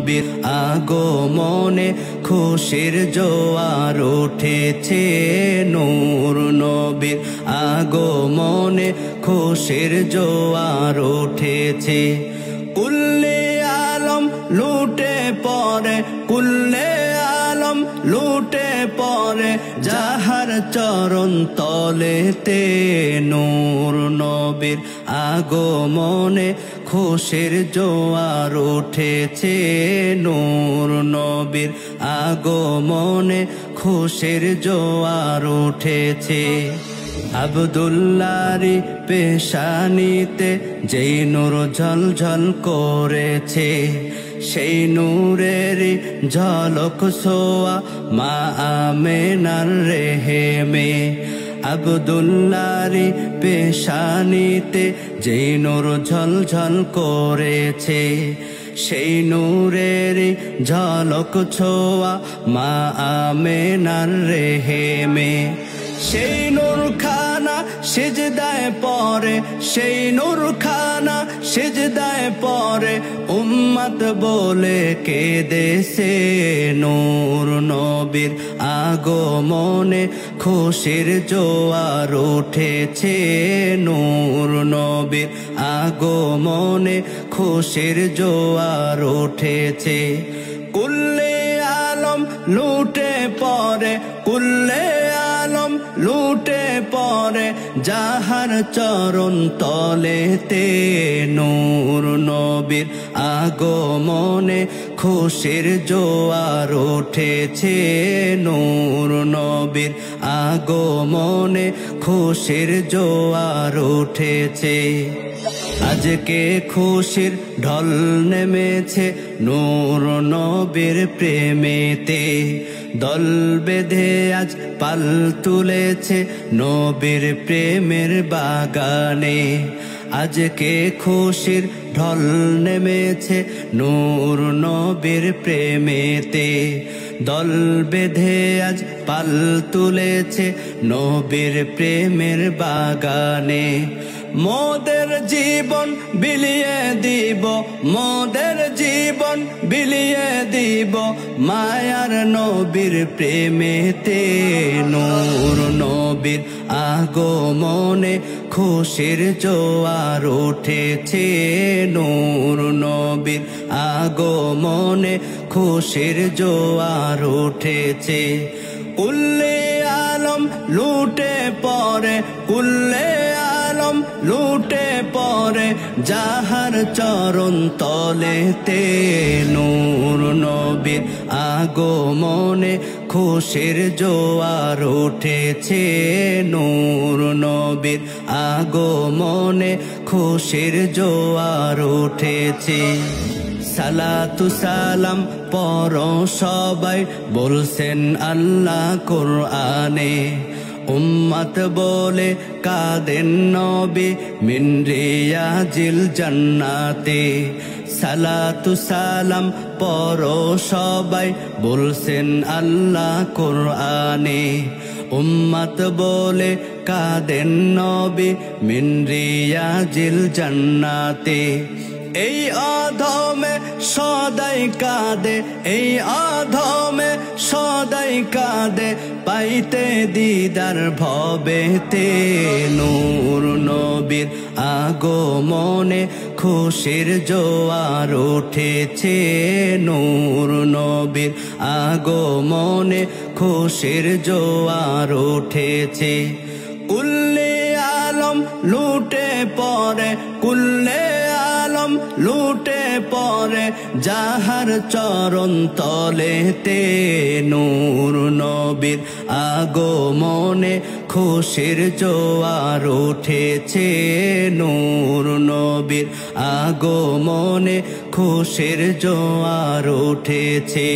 নবীর আগমনে খুশির জোয়ার উঠেছে, নূর নবীর আগমনে খুশির জোয়ার উঠেছে। কুল্লে আলম লুটে পড়ে, কুল্লে আলম লুটে পড়ে যাহার চরণ তলেতে, নূর নবীর আগমনে খুশির জোয়ার উঠেছে, নূর নবীর আগমনে খুশির জোয়ার উঠেছে। আব্দুল্লাহরি পেশানিতে যেই নূর ঝলঝল করেছে, সেই নূরেরই ঝলক ছোঁয়া মা আমেনার রেহেমে। আব্দুল্লাহরি পেশানিতে যেই নূর ঝলঝল করেছে, সেই নূরেরই ঝলক ছোঁয়া মা আমেনার রেহেমে। সেই নূর খানা সিজদায় পড়ে, সেই নূর খানা সিজদায় পড়ে উম্মত বলে কেঁদেছে, নূর নবীর আগমনে খুশির জোয়ার উঠেছে, নূর নবীর আগমনে খুশির জোয়ার উঠেছে। কুল্লে আলম লুটে পড়ে, কুল্লে আলম লুটে পড়ে যাহার চরণ তলেতে, নূর নবীর আগমনে খুশির জোয়ার উঠেছে, নূর নবীর আগমনে খুশির জোয়ার উঠেছে। আজকে খুশির ঢল নেমেছে নূর নবীর প্রেমেতে, দল বেঁধে আজ পাল তুলেছে নবীর প্রেমের বাগানে। আজকে খুশির ঢল নেমেছে নূর নবীর প্রেমেতে, দল বেঁধে আজ পাল তুলেছে নবীর প্রেমের বাগানে। মোদের জীবন বিলিয়ে দিব, মোদের জীবন বিলিয়ে দিব মায়ার নবীর প্রেমেতে, নূর নবীর আগমনে খুশির জোয়ার উঠেছে, নূর নবীর আগমনে খুশির জোয়ার উঠেছে। কুল্লে আলম লুটে পড়ে, কুল্লে আলম লুটে পড়ে যাহার চরণ তলেতে, নূর নবীর আগমনে খুশির জোয়ার উঠেছে, নূর নবীর আগমনে খুশির জোয়ার উঠেছে। সালাতু সালাম পড়ো সবাই বলছেন আল্লাহ কোরআনে, উম্মত বলে কাঁদেন নবী মিন রিয়াজিল জান্নাতে। সালাতু সালাম পড়ো সবাই বলছেন আল্লাহ কোরআনে, উম্মত বলে কাঁদেন নবী মিন রিয়াজিল জান্নাতে। এই অধমে সদাই কাঁদে, এই অধমে সদাই কাঁদে পাইতে দিদার ভবেতে, নূর নবীর আগমনে খুশির জোয়ার উঠেছে, নূর নবীর আগমনে খুশির জোয়ার উঠেছে। কুল্লে আলম লুটে পড়ে, কুল্লে আলম লুটে পড়ে যাহার চরণ তলেতে, নূর নবীর আগমনে খুশির জোয়ার উঠেছে, নূর নবীর আগমনে খুশির জোয়ার উঠেছে।